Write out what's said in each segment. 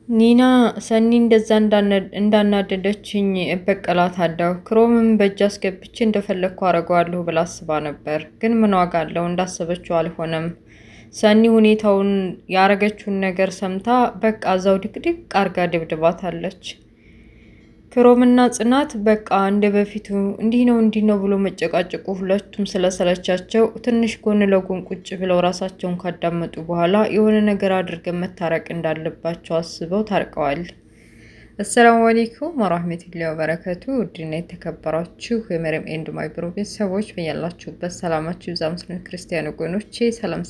ኒና ሰኒ እንደዛ እንዳናደደችኝ እበቀላታለሁ፣ ክሮምም በእጅ አስገብቼ እንደፈለግኩ አደርገዋለሁ ብላ አስባ ነበር። ግን ምን ዋጋ አለው? እንዳሰበችው አልሆነም። ሰኒ ሁኔታውን ያረገችውን ነገር ሰምታ በቃ እዛው ድቅድቅ አርጋ ደብድባታለች። ክሮምና ጽናት በቃ እንደ በፊቱ እንዲህ ነው ብሎ መጨቃጨቁ ሁለቱም ስለሰለቻቸው ትንሽ ጎን ለጎን ቁጭ ብለው ራሳቸውን ካዳመጡ በኋላ የሆነ ነገር አድርገን መታረቅ እንዳለባቸው አስበው ታርቀዋል። አሰላሙ አለይኩም ወራህመቱላሂ ወበረከቱ። ውድና የተከበራችሁ የመሪም ኤንድ ማይ ብሮ ቤተሰቦች በያላችሁበት ሰላማችሁ ይብዛ። ሙስሊም ክርስቲያን ወገኖቼ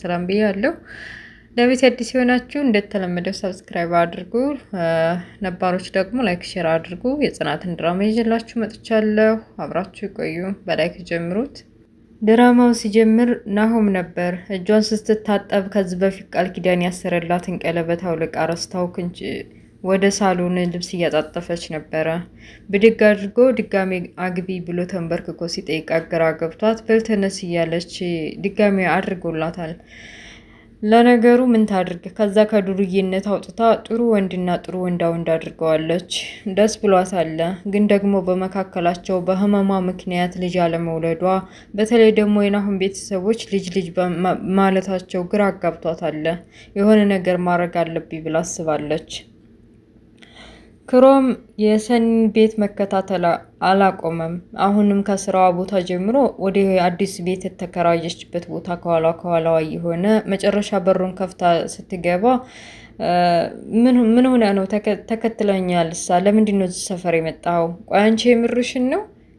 ሰላም ብያለሁ። ለቤት አዲስ የሆናችሁ እንደተለመደው ሰብስክራይብ አድርጉ፣ ነባሮች ደግሞ ላይክ ሼር አድርጉ። የጽናትን ድራማ ይዤላችሁ መጥቻለሁ። አብራችሁ ይቆዩ። በላይክ ጀምሩት። ድራማው ሲጀምር ናሆም ነበር እጇን ስትታጠብ ከዚህ በፊት ቃል ኪዳን ያሰረላትን ቀለበት አውልቃ ረስታው ክንች ወደ ሳሎን ልብስ እያጣጠፈች ነበረ። ብድግ አድርጎ ድጋሜ አግቢ ብሎ ተንበርክኮ ሲጠይቅ ግራ ገብቷት በልተነስ እያለች ድጋሜ አድርጎላታል። ለነገሩ ምን ታድርግ፣ ከዛ ከዱርዬነት አውጥታ ጥሩ ወንድና ጥሩ ወንድ አድርገዋለች። ደስ ብሏታል። ግን ደግሞ በመካከላቸው በህመሟ ምክንያት ልጅ አለመውለዷ፣ በተለይ ደግሞ የናሁን ቤተሰቦች ልጅ ማለታቸው ግራ አጋብቷታል። የሆነ ነገር ማድረግ አለብኝ ብላ አስባለች። ክሮም የሰኒን ቤት መከታተል አላቆመም። አሁንም ከስራዋ ቦታ ጀምሮ ወደ አዲስ ቤት የተከራየችበት ቦታ ከኋላዋ የሆነ መጨረሻ በሩን ከፍታ ስትገባ ምን ሆነ ነው ተከትለኛል? ለምንድን ነው እዚህ ሰፈር የመጣው? ቆይ አንቺ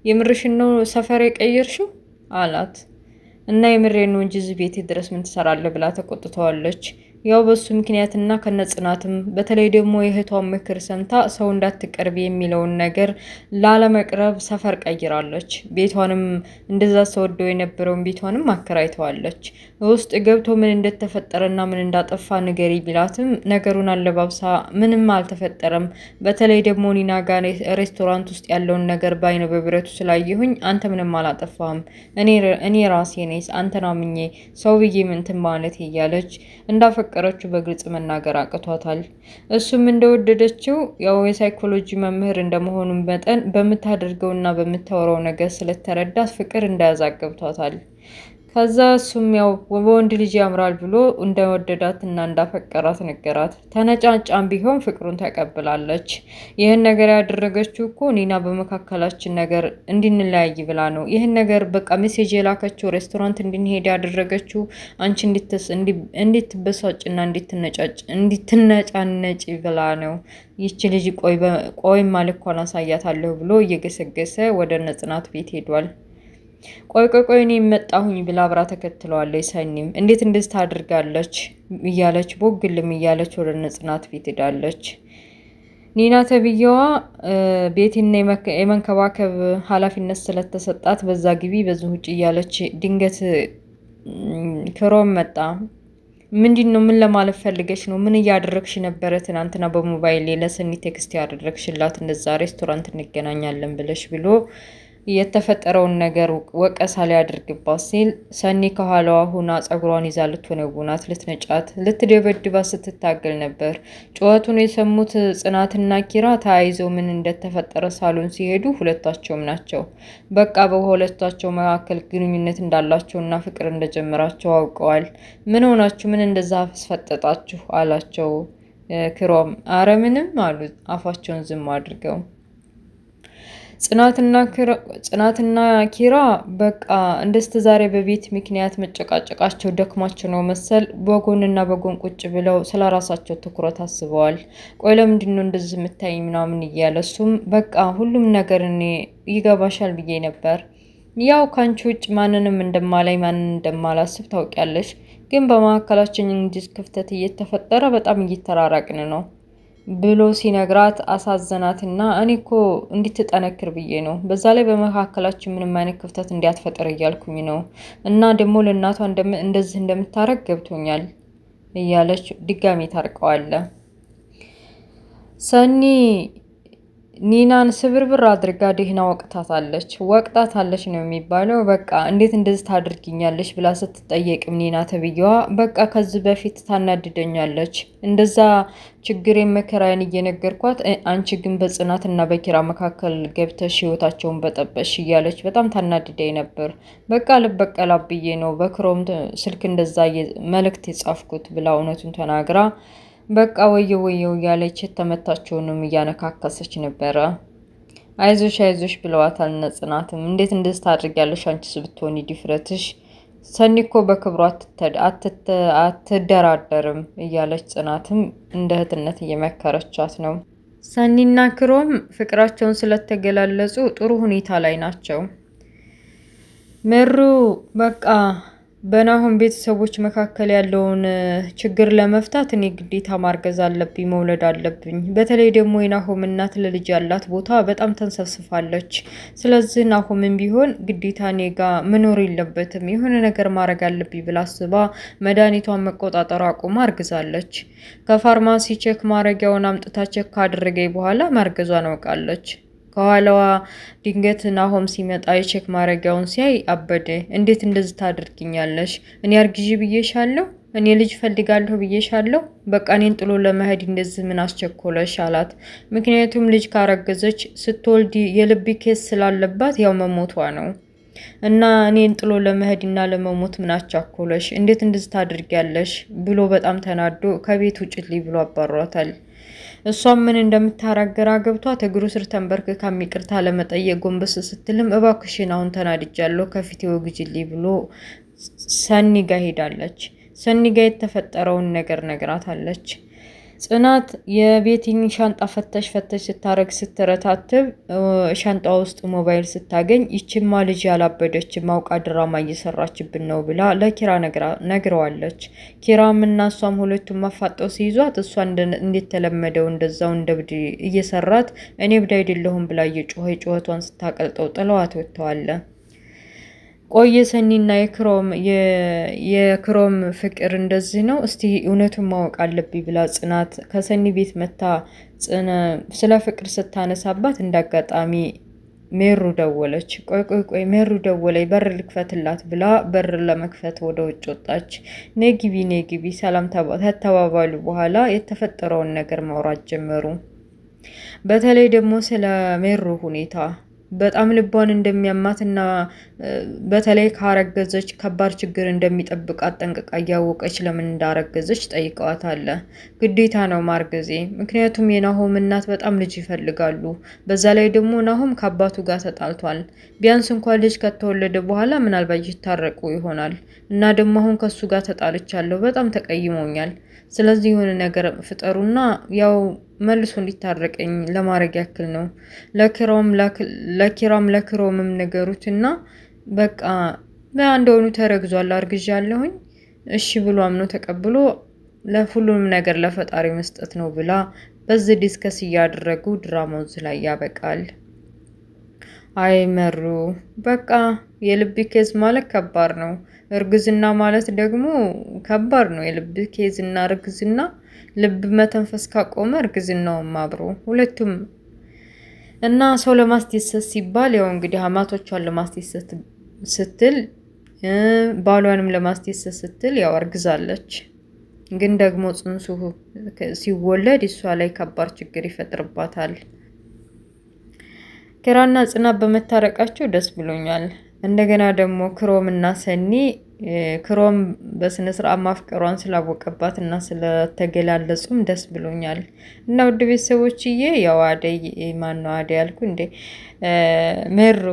የምርሽን ነው ሰፈር የቀየርሽው አላት። እና የምሬ ነው እንጂ እዚህ ቤት ድረስ ምን ትሰራለህ ብላ ተቆጥተዋለች። ያው በሱ ምክንያትና ከነጽናትም በተለይ ደግሞ የእህቷን ምክር ሰምታ ሰው እንዳትቀርብ የሚለውን ነገር ላለመቅረብ ሰፈር ቀይራለች። ቤቷንም እንደዛ ሰወደው የነበረውን ቤቷንም አከራይተዋለች። ውስጥ ገብቶ ምን እንደተፈጠረና ምን እንዳጠፋ ንገሪ ቢላትም ነገሩን አለባብሳ ምንም አልተፈጠረም፣ በተለይ ደግሞ ኒና ጋር ሬስቶራንት ውስጥ ያለውን ነገር በአይነ በብረቱ ስላየሁኝ አንተ ምንም አላጠፋህም፣ እኔ ራሴ ነኝ አንተን አምኜ ሰው ብዬ ምንትን ማለት እያለች እንዳፈቀረችው በግልጽ መናገር አቅቷታል። እሱም እንደወደደችው ያው የሳይኮሎጂ መምህር እንደመሆኑ መጠን በምታደርገውና በምታወራው ነገር ስለተረዳት ፍቅር እንደያዛት ገብቷታል። ከዛ እሱም ያው በወንድ ልጅ ያምራል ብሎ እንደወደዳትና እንዳፈቀራት ነገራት። ተነጫጫም ቢሆን ፍቅሩን ተቀብላለች። ይህን ነገር ያደረገችው እኮ ኒና በመካከላችን ነገር እንድንለያይ ብላ ነው። ይህን ነገር በቃ ሜሴጅ የላከችው ሬስቶራንት እንድንሄድ ያደረገችው አንቺ እንድትበሳጭና እንድትነጫነጭ ብላ ነው። ይቺ ልጅ ቆይ ማልኳን አሳያታለሁ ብሎ እየገሰገሰ ወደ ነጽናት ቤት ሄዷል። ቆይ እኔ መጣሁኝ ብላ አብራ ተከትለዋለች። ሰኒም እንዴት እንደዚህ ታድርጋለች እያለች ቦግልም እያለች ወደ ነጽናት ቤት ሄዳለች። ኒና ተብዬዋ ቤትና የመንከባከብ ኃላፊነት ስለተሰጣት በዛ ግቢ በዚህ ውጭ እያለች ድንገት ክሮም መጣ። ምንድን ነው? ምን ለማለት ፈልገሽ ነው? ምን እያደረግሽ ነበረ? ትናንትና በሞባይል ለሰኒ ቴክስት ያደረግሽላት እንደዛ ሬስቶራንት እንገናኛለን ብለሽ ብሎ የተፈጠረውን ነገር ወቀሳ ሊያደርግባት ሲል ሰኒ ከኋላዋ ሆና ጸጉሯን ይዛ ልትወነውናት፣ ልትነጫት፣ ልትደበድባት ስትታገል ነበር። ጩኸቱን የሰሙት ጽናትና ኪራ ተያይዘው ምን እንደተፈጠረ ሳሎን ሲሄዱ ሁለታቸውም ናቸው። በቃ በሁለታቸው መካከል ግንኙነት እንዳላቸውና ፍቅር እንደጀመራቸው አውቀዋል። ምን ሆናችሁ? ምን እንደዛ አስፈጠጣችሁ? አላቸው ክሮም። አረ ምንም አሉት አፋቸውን ዝም አድርገው። ጽናትና ኪራ በቃ እንደስተ ዛሬ በቤት ምክንያት መጨቃጨቃቸው ደክሟቸው ነው መሰል በጎንና በጎን ቁጭ ብለው ስለራሳቸው ትኩረት አስበዋል። ቆይ ለምንድን ነው እንደዚህ የምታይ ምናምን እያለ እሱም በቃ ሁሉም ነገር እኔ ይገባሻል ብዬ ነበር። ያው ካንቺ ውጭ ማንንም እንደማላይ ማንንም እንደማላስብ ታውቂያለሽ። ግን በመካከላችን እንዲህ ክፍተት እየተፈጠረ በጣም እየተራራቅን ነው ብሎ ሲነግራት አሳዘናትና እኔ እኮ እንድትጠነክር ብዬ ነው፣ በዛ ላይ በመካከላችን ምንም አይነት ክፍተት እንዲያትፈጠር እያልኩኝ ነው፣ እና ደግሞ ለእናቷ እንደዚህ እንደምታረግ ገብቶኛል እያለች ድጋሚ ታርቀዋለ። ሰኒ ኒናን ስብርብር አድርጋ ደህና ወቅጣታለች ነው የሚባለው። በቃ እንዴት እንደዚህ ታድርጊኛለች ብላ ስትጠየቅም ኒና ተብዬዋ በቃ ከዚህ በፊት ታናድደኛለች እንደዛ ችግሬን መከራዬን እየነገርኳት፣ አንቺ ግን በጽናትና በኪራ መካከል ገብተሽ ህይወታቸውን በጠበሽ እያለች በጣም ታናድደኝ ነበር። በቃ ልበቀላ ብዬ ነው በክሮም ስልክ እንደዛ መልእክት የጻፍኩት ብላ እውነቱን ተናግራ በቃ ወየው ወየው እያለች የተመታቸውንም እያነካከሰች ነበረ። አይዞሽ ብለዋታል እነ ጽናትም። እንዴት እንደዚህ ታድርጊያለሽ አንቺስ ብትሆኒ ድፍረትሽ፣ ሰኒ እኮ በክብሩ አትደራደርም እያለች ጽናትም እንደ እህትነት እየመከረቻት ነው። ሰኒና ክሮም ፍቅራቸውን ስለተገላለጹ ጥሩ ሁኔታ ላይ ናቸው። ምሩ በቃ በናሆም ቤተሰቦች መካከል ያለውን ችግር ለመፍታት እኔ ግዴታ ማርገዝ አለብኝ፣ መውለድ አለብኝ። በተለይ ደግሞ የናሆም እናት ለልጅ ያላት ቦታ በጣም ተንሰፍስፋለች። ስለዚህ ናሆምን ቢሆን ግዴታ እኔ ጋ መኖር የለበትም፣ የሆነ ነገር ማድረግ አለብኝ ብላ አስባ መድኃኒቷን መቆጣጠር አቁማ አርግዛለች። ከፋርማሲ ቼክ ማድረጊያውን አምጥታ ቼክ ካደረገኝ በኋላ ማርገዟን አውቃለች። ከኋላዋ ድንገት ናሆም ሲመጣ የቼክ ማድረጊያውን ሲያይ አበደ። እንዴት እንደዚህ ታደርጊኛለሽ? እኔ አርግዢ ብዬሻለሁ? እኔ ልጅ ፈልጋለሁ ብዬሻለሁ? በቃ እኔን ጥሎ ለመሄድ እንደዚህ ምን አስቸኮለሽ አላት። ምክንያቱም ልጅ ካረገዘች ስትወልድ የልብ ኬስ ስላለባት ያው መሞቷ ነው እና እኔን ጥሎ ለመሄድ እና ለመሞት ምን አስቸኮለሽ? እንዴት እንደዚህ ታደርጊያለሽ? ብሎ በጣም ተናዶ ከቤት ውጭልኝ ብሎ አባሯታል። እሷም ምን እንደምታራገራ ገብቷት እግሩ ስር ተንበርክካ ይቅርታ ለመጠየቅ ጎንበስ ስትልም እባክሽን አሁን ተናድጃለሁ ከፊቴ ወግጅልኝ ብሎ ሰኒ ጋ ሄዳለች። ሰኒ ጋ የተፈጠረውን ነገር ነግራታለች። ጽናት የቤቲን ሻንጣ ፈተሽ ስታረግ ስትረታትብ ሻንጣ ውስጥ ሞባይል ስታገኝ ይችማ ልጅ ያላበደች ማውቃ ድራማ እየሰራችብን ነው ብላ ለኪራ ነግረዋለች። ኪራም እና እሷም ሁለቱም ማፋጠው ሲይዟት እሷ እንዴት ተለመደው እንደዛው እንደብድ እየሰራት እኔ ብዳ አይደለሁም ብላ ጩኸቷን ስታቀልጠው ጥለዋት ወጥተዋል። ቆየ ሰኒና የክሮም ፍቅር እንደዚህ ነው፣ እስቲ እውነቱን ማወቅ አለብኝ ብላ ጽናት ከሰኒ ቤት መታ ስለ ፍቅር ስታነሳባት እንዳጋጣሚ ሜሩ ደወለች። ቆይ ሜሩ ደወለኝ በር ልክፈትላት ብላ በር ለመክፈት ወደ ውጭ ወጣች። ነግቢ ሰላም ተባባሉ። በኋላ የተፈጠረውን ነገር ማውራት ጀመሩ። በተለይ ደግሞ ስለ ሜሩ ሁኔታ በጣም ልቧን እንደሚያማትና በተለይ ካረገዘች ከባድ ችግር እንደሚጠብቃት ጠንቅቃ እያወቀች ለምን እንዳረገዘች ጠይቀዋታል። ግዴታ ነው ማርገዜ፣ ምክንያቱም የናሆም እናት በጣም ልጅ ይፈልጋሉ። በዛ ላይ ደግሞ ናሆም ከአባቱ ጋር ተጣልቷል። ቢያንስ እንኳን ልጅ ከተወለደ በኋላ ምናልባት ይታረቁ ይሆናል እና ደግሞ አሁን ከሱ ጋር ተጣልቻለሁ፣ በጣም ተቀይሞኛል። ስለዚህ የሆነ ነገር ፍጠሩና ያው መልሶ እንዲታረቀኝ ለማድረግ ያክል ነው። ለክሮምም ነገሩትና በቃ እንደሆኑ ተረግዟል፣ አርግዣለሁኝ እሺ ብሎ አምኖ ተቀብሎ ለሁሉም ነገር ለፈጣሪ መስጠት ነው ብላ በዚህ ዲስከስ እያደረጉ ድራማው እዚህ ላይ ያበቃል። አይመሩ በቃ የልብ ኬዝ ማለት ከባድ ነው። እርግዝና ማለት ደግሞ ከባድ ነው። የልብ ኬዝ እና እርግዝና ልብ መተንፈስ ካቆመ እርግዝናውም አብሮ ሁለቱም እና ሰው ለማስደሰት ሲባል ያው እንግዲህ አማቶቿን ለማስደሰት ስትል ባሏንም ለማስደሰት ስትል ያው አርግዛለች። ግን ደግሞ ጽንሱ ሲወለድ እሷ ላይ ከባድ ችግር ይፈጥርባታል። ኪራና ጽናት በመታረቃቸው ደስ ብሎኛል። እንደገና ደግሞ ክሮም እና ሰኒ ክሮም በስነ ስርዓት ማፍቀሯን ስላወቀባት እና ስለተገላለጹም ደስ ብሎኛል። እና ውድ ቤተሰቦችዬ ያው አደይ ማነው አደይ ያልኩ እንዴ ምሩ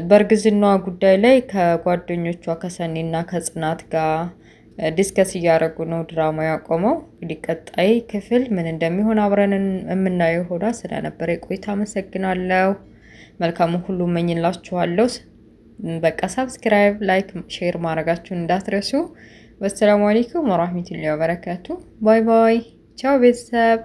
በእርግዝናዋ ጉዳይ ላይ ከጓደኞቿ ከሰኒና ከጽናት ጋር ዲስከስ እያደረጉ ነው ድራማ ያቆመው። እንግዲህ ቀጣይ ክፍል ምን እንደሚሆን አብረን የምናየው ሆዳ ስለነበረ ቆይታ አመሰግናለሁ። መልካሙ ሁሉ እመኝላችኋለሁ። በቃ ሰብስክራይብ፣ ላይክ፣ ሼር ማድረጋችሁን እንዳትረሱ። ወሰላሙ አለይኩም ወራህመቱላሂ ወበረካቱ። ባይ ባይ። ቻው ቤተሰብ።